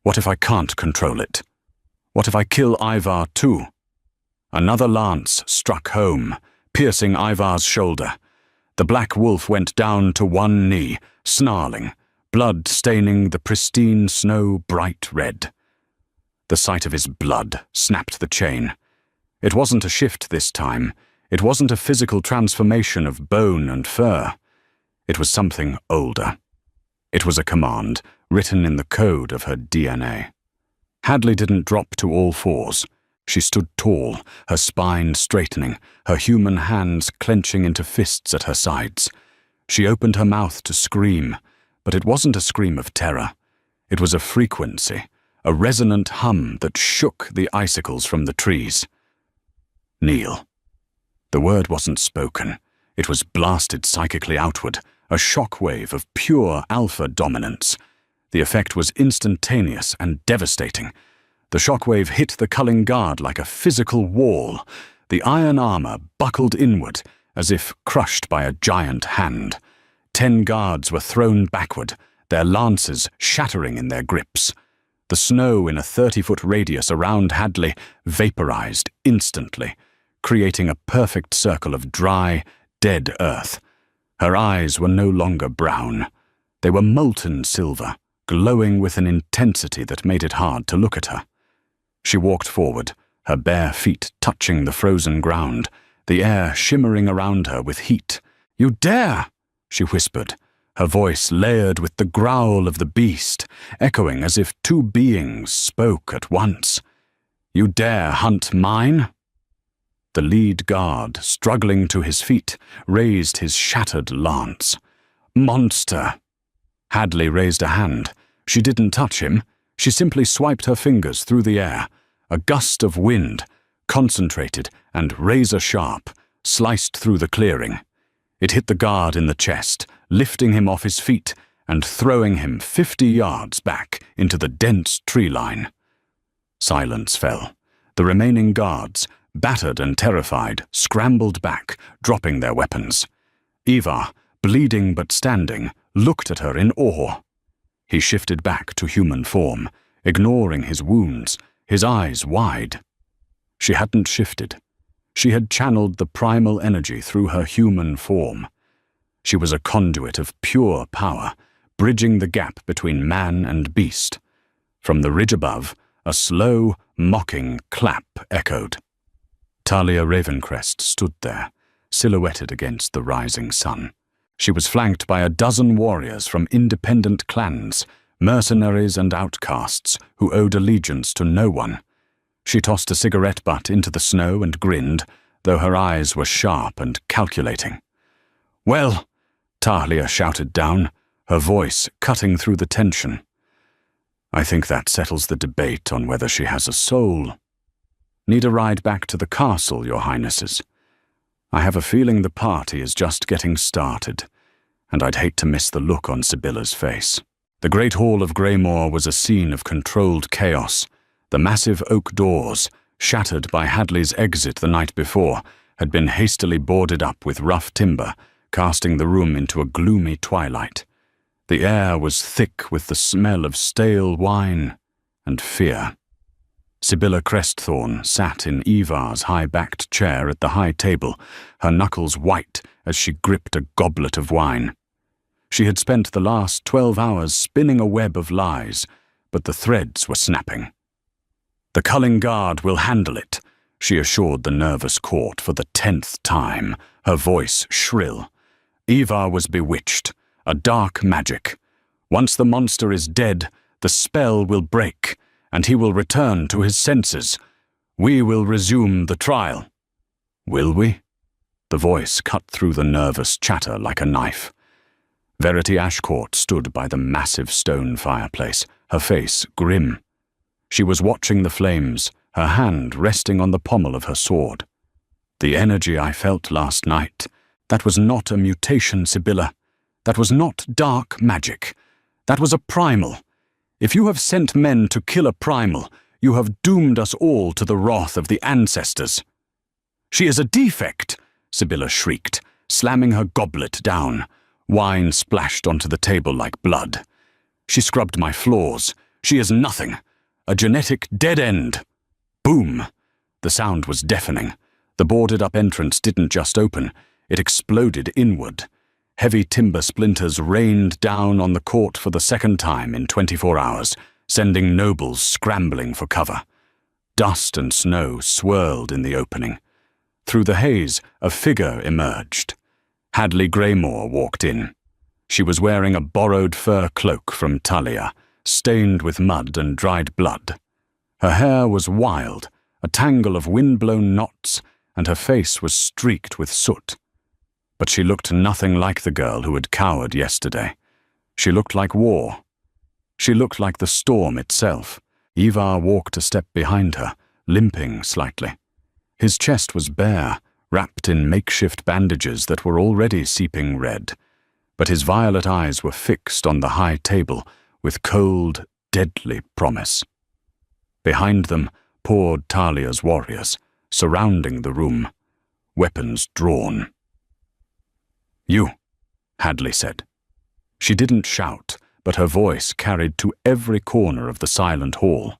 Speaker 1: What if I can't control it? What if I kill Ivar too? Another lance struck home, piercing Ivar's shoulder. The black wolf went down to one knee, snarling, blood staining the pristine snow bright red. The sight of his blood snapped the chain. It wasn't a shift this time. It wasn't a physical transformation of bone and fur. It was something older. It was a command, written in the code of her DNA. Hadley didn't drop to all fours. She stood tall, her spine straightening, her human hands clenching into fists at her sides. She opened her mouth to scream, but it wasn't a scream of terror. It was a frequency, a resonant hum that shook the icicles from the trees. "Kneel." The word wasn't spoken. It was blasted psychically outward, a shockwave of pure alpha dominance. The effect was instantaneous and devastating. The shockwave hit the culling guard like a physical wall. The iron armor buckled inward, as if crushed by a giant hand. 10 guards were thrown backward, their lances shattering in their grips. The snow in a 30-foot radius around Hadley vaporized instantly, creating a perfect circle of dry, dead earth. Her eyes were no longer brown. They were molten silver, glowing with an intensity that made it hard to look at her. She walked forward, her bare feet touching the frozen ground, the air shimmering around her with heat. "You dare!" she whispered, her voice layered with the growl of the beast, echoing as if two beings spoke at once. "You dare hunt mine?" The lead guard, struggling to his feet, raised his shattered lance. "Monster!" Hadley raised a hand, She didn't touch him. She simply swiped her fingers through the air. A gust of wind, concentrated and razor-sharp, sliced through the clearing. It hit the guard in the chest, lifting him off his feet and throwing him 50 yards back into the dense tree line. Silence fell. The remaining guards, battered and terrified, scrambled back, dropping their weapons. Ivar, bleeding but standing, looked at her in awe. He shifted back to human form, ignoring his wounds, his eyes wide. She hadn't shifted. She had channeled the primal energy through her human form. She was a conduit of pure power, bridging the gap between man and beast. From the ridge above, a slow, mocking clap echoed. Talia Ravencrest stood there, silhouetted against the rising sun. She was flanked by a dozen warriors from independent clans, mercenaries and outcasts who owed allegiance to no one. She tossed a cigarette butt into the snow and grinned, though her eyes were sharp and calculating. "Well," Talia shouted down, her voice cutting through the tension. "I think that settles the debate on whether she has a soul. Need a ride back to the castle, Your Highnesses? I have a feeling the party is just getting started, and I'd hate to miss the look on Sibylla's face." The great hall of Greymore was a scene of controlled chaos. The massive oak doors, shattered by Hadley's exit the night before, had been hastily boarded up with rough timber, casting the room into a gloomy twilight. The air was thick with the smell of stale wine and fear. Sibylla Crestthorne sat in Ivar's high-backed chair at the high table, her knuckles white as she gripped a goblet of wine. She had spent the last 12 hours spinning a web of lies, but the threads were snapping. "The culling guard will handle it," she assured the nervous court for the 10th time, her voice shrill. Ivar was bewitched, a dark magic. Once the monster is dead, the spell will break, and he will return to his senses. We will resume the trial. Will we? The voice cut through the nervous chatter like a knife. Verity Ashcourt stood by the massive stone fireplace, her face grim. She was watching the flames, her hand resting on the pommel of her sword. "The energy I felt last night, that was not a mutation, Sibylla. That was not dark magic. That was a primal. If you have sent men to kill a primal, you have doomed us all to the wrath of the ancestors." "She is a defect," Sibylla shrieked, slamming her goblet down. Wine splashed onto the table like blood. "She scrubbed my floors. She is nothing. A genetic dead end." Boom! The sound was deafening. The boarded-up entrance didn't just open, it exploded inward. Heavy timber splinters rained down on the court for the second time in 24 hours, sending nobles scrambling for cover. Dust and snow swirled in the opening. Through the haze, a figure emerged. Hadley Greymore walked in. She was wearing a borrowed fur cloak from Talia, stained with mud and dried blood. Her hair was wild, a tangle of wind-blown knots, and her face was streaked with soot. But she looked nothing like the girl who had cowered yesterday. She looked like war. She looked like the storm itself. Ivar walked a step behind her, limping slightly. His chest was bare, wrapped in makeshift bandages that were already seeping red, but his violet eyes were fixed on the high table with cold, deadly promise. Behind them poured Talia's warriors, surrounding the room, weapons drawn. "You," Hadley said. She didn't shout, but her voice carried to every corner of the silent hall.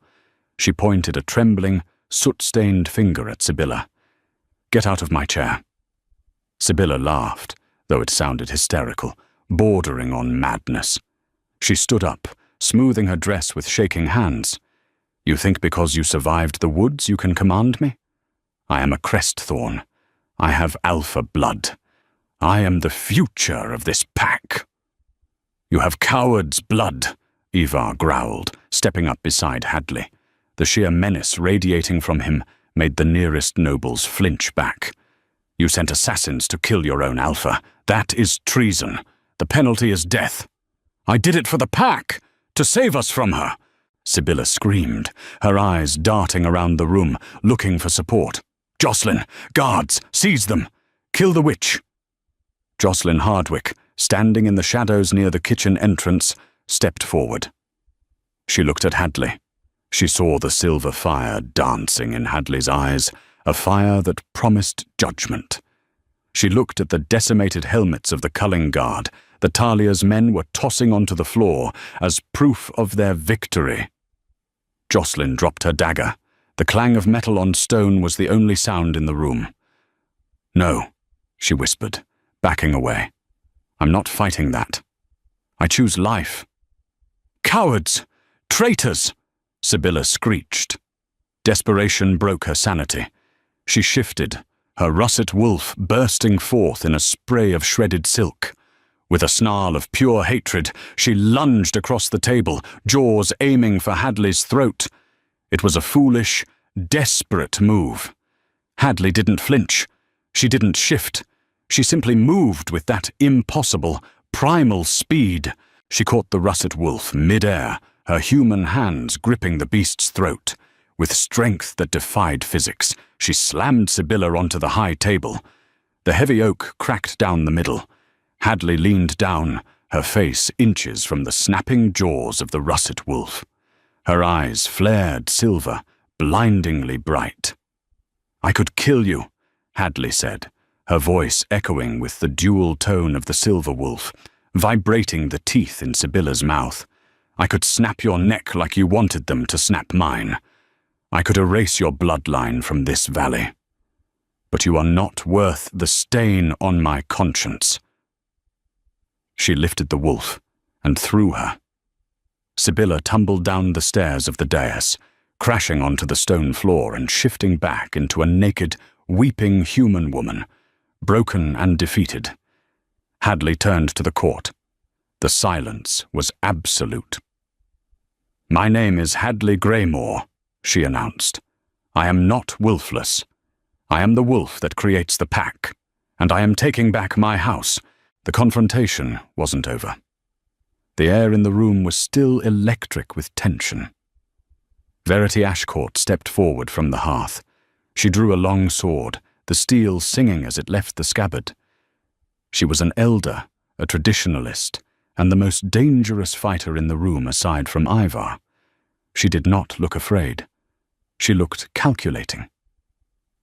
Speaker 1: She pointed a trembling, soot-stained finger at Sibylla. "Get out of my chair." Sibylla laughed, though it sounded hysterical, bordering on madness. She stood up, smoothing her dress with shaking hands. "You think because you survived the woods you can command me? I am a Crestthorne. I have alpha blood. I am the future of this pack." "You have coward's blood," Ivar growled, stepping up beside Hadley. The sheer menace radiating from him made the nearest nobles flinch back. "You sent assassins to kill your own alpha. That is treason. The penalty is death." "I did it for the pack," to save us from her!" Sibylla screamed, her eyes darting around the room, looking for support. "Jocelyn, guards, seize them! Kill the witch!" Jocelyn Hardwick, standing in the shadows near the kitchen entrance, stepped forward. She looked at Hadley. She saw the silver fire dancing in Hadley's eyes, a fire that promised judgment. She looked at the decimated helmets of the culling guard that Talia's men were tossing onto the floor as proof of their victory. Jocelyn dropped her dagger. The clang of metal on stone was the only sound in the room. "No," she whispered, backing away. "I'm not fighting that. I choose life." "Cowards! Traitors!" Sibylla screeched. Desperation broke her sanity. She shifted, her russet wolf bursting forth in a spray of shredded silk. With a snarl of pure hatred, she lunged across the table, jaws aiming for Hadley's throat. It was a foolish, desperate move. Hadley didn't flinch. She didn't shift. She simply moved with that impossible, primal speed. She caught the russet wolf mid-air, her human hands gripping the beast's throat. With strength that defied physics, she slammed Sibylla onto the high table. The heavy oak cracked down the middle. Hadley leaned down, her face inches from the snapping jaws of the russet wolf. Her eyes flared silver, blindingly bright. "I could kill you," Hadley said, her voice echoing with the dual tone of the silver wolf, vibrating the teeth in Sibylla's mouth. "I could snap your neck like you wanted them to snap mine. I could erase your bloodline from this valley. But you are not worth the stain on my conscience." She lifted the wolf and threw her. Sibylla tumbled down the stairs of the dais, crashing onto the stone floor and shifting back into a naked, weeping human woman, broken and defeated. Hadley turned to the court. The silence was absolute. "My name is Hadley Greymore," she announced. "I am not Wolfless. I am the wolf that creates the pack, and I am taking back my house." The confrontation wasn't over. The air in the room was still electric with tension. Verity Ashcourt stepped forward from the hearth. She drew a long sword, the steel singing as it left the scabbard. She was an elder, a traditionalist, and the most dangerous fighter in the room aside from Ivar. She did not look afraid. She looked calculating.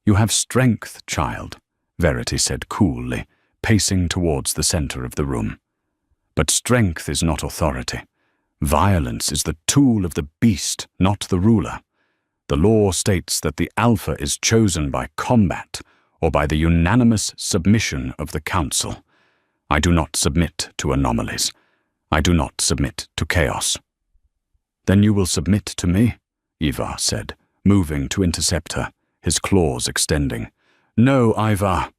Speaker 1: "You have strength, child," Verity said coolly, pacing towards the center of the room. "But strength is not authority. Violence is the tool of the beast, not the ruler. The law states that the alpha is chosen by combat or by the unanimous submission of the council. I do not submit to anomalies. I do not submit to chaos." "Then you will submit to me?" Ivar said, moving to intercept her, his claws extending. "No, Ivar."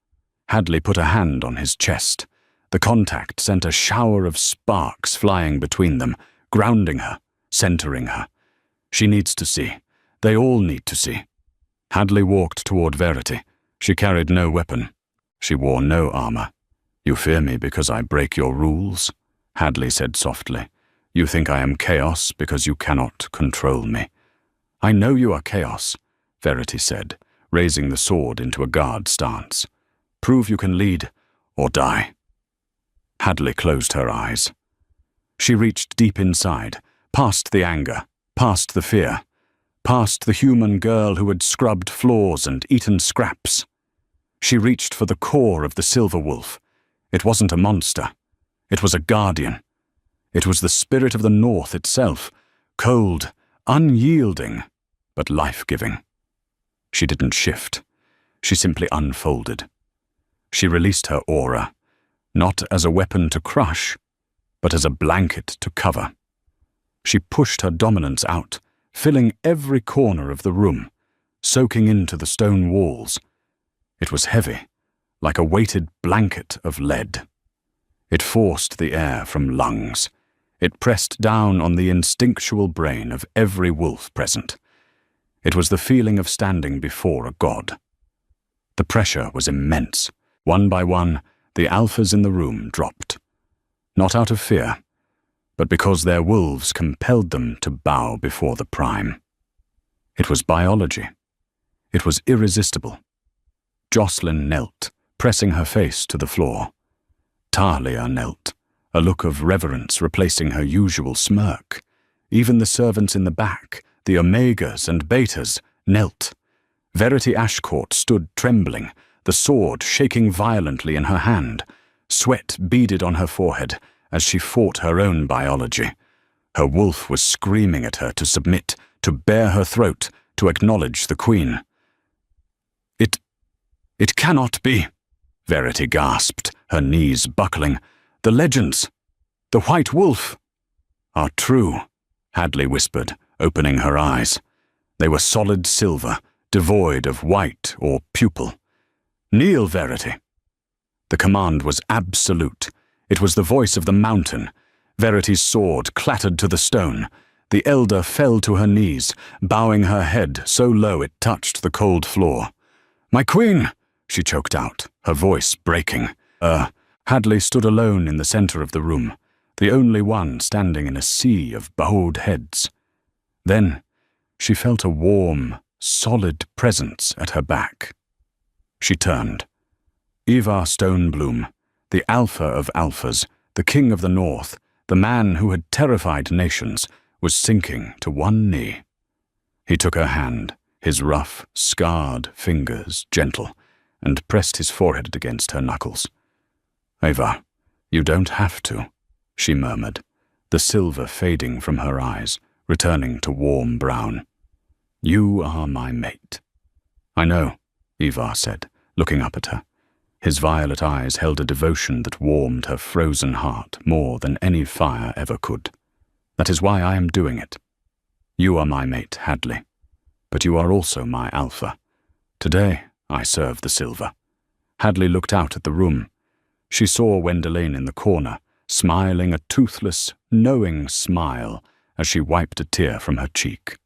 Speaker 1: Hadley put a hand on his chest. The contact sent a shower of sparks flying between them, grounding her, centering her. "She needs to see. They all need to see." Hadley walked toward Verity. She carried no weapon. She wore no armor. "You fear me because I break your rules?" Hadley said softly. "You think I am chaos because you cannot control me." "I know you are chaos," Verity said, raising the sword into a guard stance. "Prove you can lead, or die." Hadley closed her eyes. She reached deep inside, past the anger, past the fear, past the human girl who had scrubbed floors and eaten scraps. She reached for the core of the silver wolf. It wasn't a monster. It was a guardian. It was the spirit of the North itself, cold, unyielding, but life-giving. She didn't shift. She simply unfolded. She released her aura, not as a weapon to crush, but as a blanket to cover. She pushed her dominance out, filling every corner of the room, soaking into the stone walls. It was heavy, like a weighted blanket of lead. It forced the air from lungs. It pressed down on the instinctual brain of every wolf present. It was the feeling of standing before a god. The pressure was immense. One by one, the alphas in the room dropped. Not out of fear, but because their wolves compelled them to bow before the prime. It was biology. It was irresistible. Jocelyn knelt, pressing her face to the floor. Talia knelt, a look of reverence replacing her usual smirk. Even the servants in the back, the Omegas and Betas, knelt. Verity Ashcourt stood trembling, the sword shaking violently in her hand. Sweat beaded on her forehead as she fought her own biology. Her wolf was screaming at her to submit, to bare her throat, to acknowledge the queen. It cannot be, Verity gasped, her knees buckling. The legends, the white wolf, are true, Hadley whispered, opening her eyes. They were solid silver, devoid of white or pupil. Kneel, Verity. The command was absolute. It was the voice of the mountain. Verity's sword clattered to the stone. The elder fell to her knees, bowing her head so low it touched the cold floor. "My queen!" she choked out, her voice breaking. Hadley stood alone in the center of the room, the only one standing in a sea of bowed heads. Then she felt a warm, solid presence at her back. She turned. Ivar Stonebloom, the alpha of alphas, the king of the north, the man who had terrified nations, was sinking to one knee. He took her hand, his rough, scarred fingers gentle, and pressed his forehead against her knuckles. "Ivar, you don't have to," she murmured, the silver fading from her eyes, returning to warm brown. "You are my mate." "I know," Ivar said, looking up at her. His violet eyes held a devotion that warmed her frozen heart more than any fire ever could. "That is why I am doing it. You are my mate, Hadley, but you are also my alpha. Today I serve the silver." Hadley looked out at the room. She saw Wendelane in the corner, smiling a toothless, knowing smile as she wiped a tear from her cheek.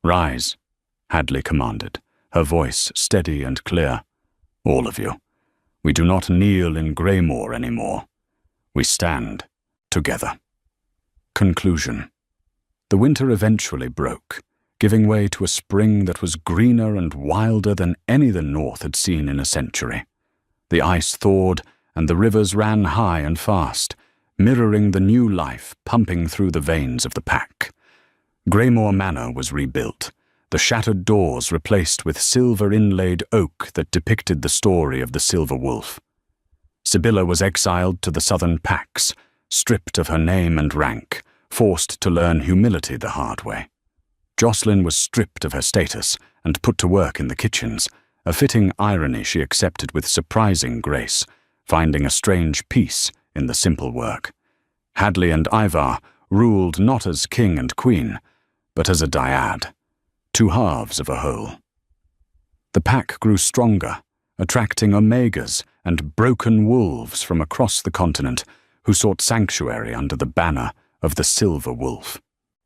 Speaker 1: "Rise," Hadley commanded, her voice steady and clear. "All of you. We do not kneel in Greymoor anymore. We stand together." Conclusion. The winter eventually broke, giving way to a spring that was greener and wilder than any the North had seen in a century. The ice thawed, and the rivers ran high and fast, mirroring the new life pumping through the veins of the pack. Greymoor Manor was rebuilt, the shattered doors replaced with silver-inlaid oak that depicted the story of the Silver Wolf. Sibylla was exiled to the southern packs, stripped of her name and rank, forced to learn humility the hard way. Jocelyn was stripped of her status and put to work in the kitchens, a fitting irony she accepted with surprising grace, finding a strange peace in the simple work. Hadley and Ivar ruled not as king and queen, but as a dyad, two halves of a whole. The pack grew stronger, attracting Omegas and broken wolves from across the continent who sought sanctuary under the banner of the Silver Wolf.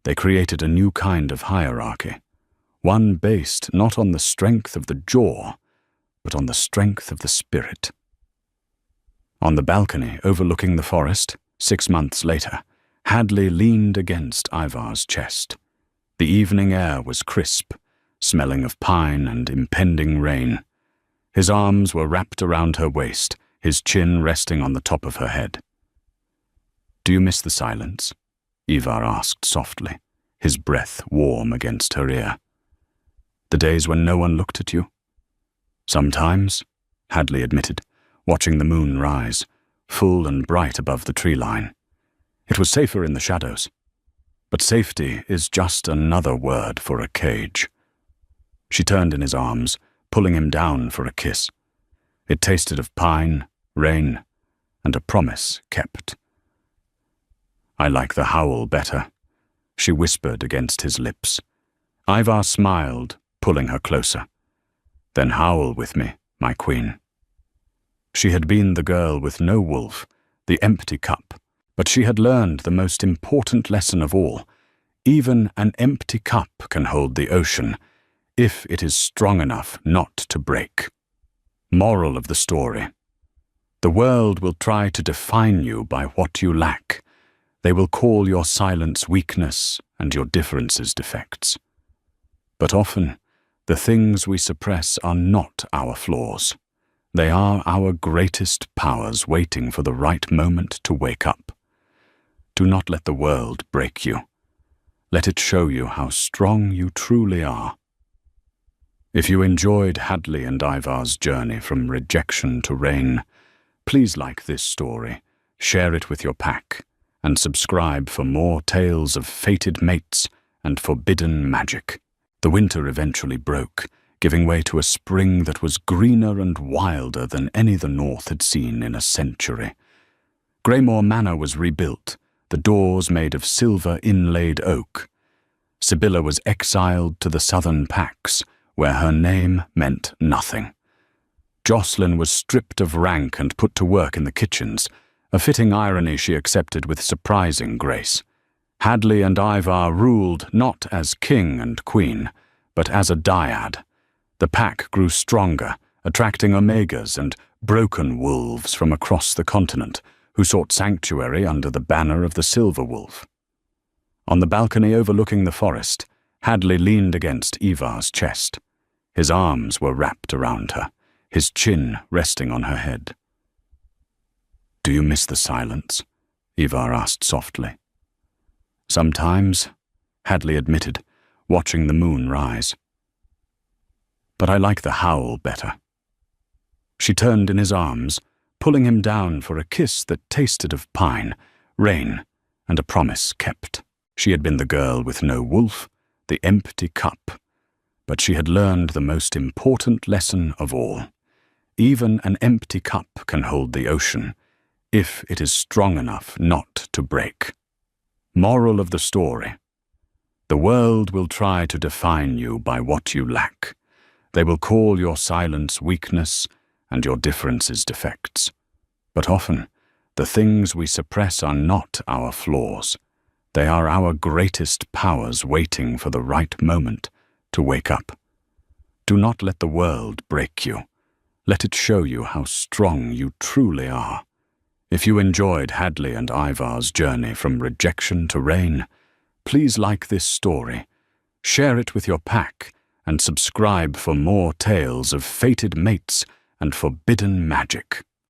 Speaker 1: They created a new kind of hierarchy, one based not on the strength of the jaw, but on the strength of the spirit. On the balcony overlooking the forest, 6 months later, Hadley leaned against Ivar's chest. The evening air was crisp, smelling of pine and impending rain. His arms were wrapped around her waist, his chin resting on the top of her head. "Do you miss the silence?" Ivar asked softly, his breath warm against her ear. "The days when no one looked at you?" "Sometimes," Hadley admitted, watching the moon rise, full and bright above the tree line. "It was safer in the shadows. But safety is just another word for a cage." She turned in his arms, pulling him down for a kiss. It tasted of pine, rain, and a promise kept. "I like the howl better," she whispered against his lips. Ivar smiled, pulling her closer. "Then howl with me, my queen." She had been the girl with no wolf, the empty cup, but she had learned the most important lesson of all. Even an empty cup can hold the ocean, if it is strong enough not to break. Moral of the story: the world will try to define you by what you lack. They will call your silence weakness and your differences defects. But often, the things we suppress are not our flaws. They are our greatest powers waiting for the right moment to wake up. Do not let the world break you. Let it show you how strong you truly are. If you enjoyed Hadley and Ivar's journey from rejection to reign, please like this story, share it with your pack, and subscribe for more tales of fated mates and forbidden magic. The winter eventually broke, giving way to a spring that was greener and wilder than any the North had seen in a century. Greymore Manor was rebuilt, the doors made of silver inlaid oak. Sibylla was exiled to the southern packs, where her name meant nothing. Jocelyn was stripped of rank and put to work in the kitchens, a fitting irony she accepted with surprising grace. Hadley and Ivar ruled not as king and queen, but as a dyad. The pack grew stronger, attracting omegas and broken wolves from across the continent, who sought sanctuary under the banner of the Silver Wolf. On the balcony overlooking the forest, Hadley leaned against Ivar's chest. His arms were wrapped around her, his chin resting on her head. "Do you miss the silence?" Ivar asked softly. "Sometimes," Hadley admitted, watching the moon rise. "But I like the howl better." She turned in his arms, pulling him down for a kiss that tasted of pine, rain, and a promise kept. She had been the girl with no wolf, the empty cup. But she had learned the most important lesson of all. Even an empty cup can hold the ocean, if it is strong enough not to break. Moral of the story: the world will try to define you by what you lack. They will call your silence weakness and your differences defects. But often, the things we suppress are not our flaws. They are our greatest powers waiting for the right moment to wake up. Do not let the world break you. Let it show you how strong you truly are. If you enjoyed Hadley and Ivar's journey from rejection to reign, please like this story, share it with your pack, and subscribe for more tales of fated mates and forbidden magic.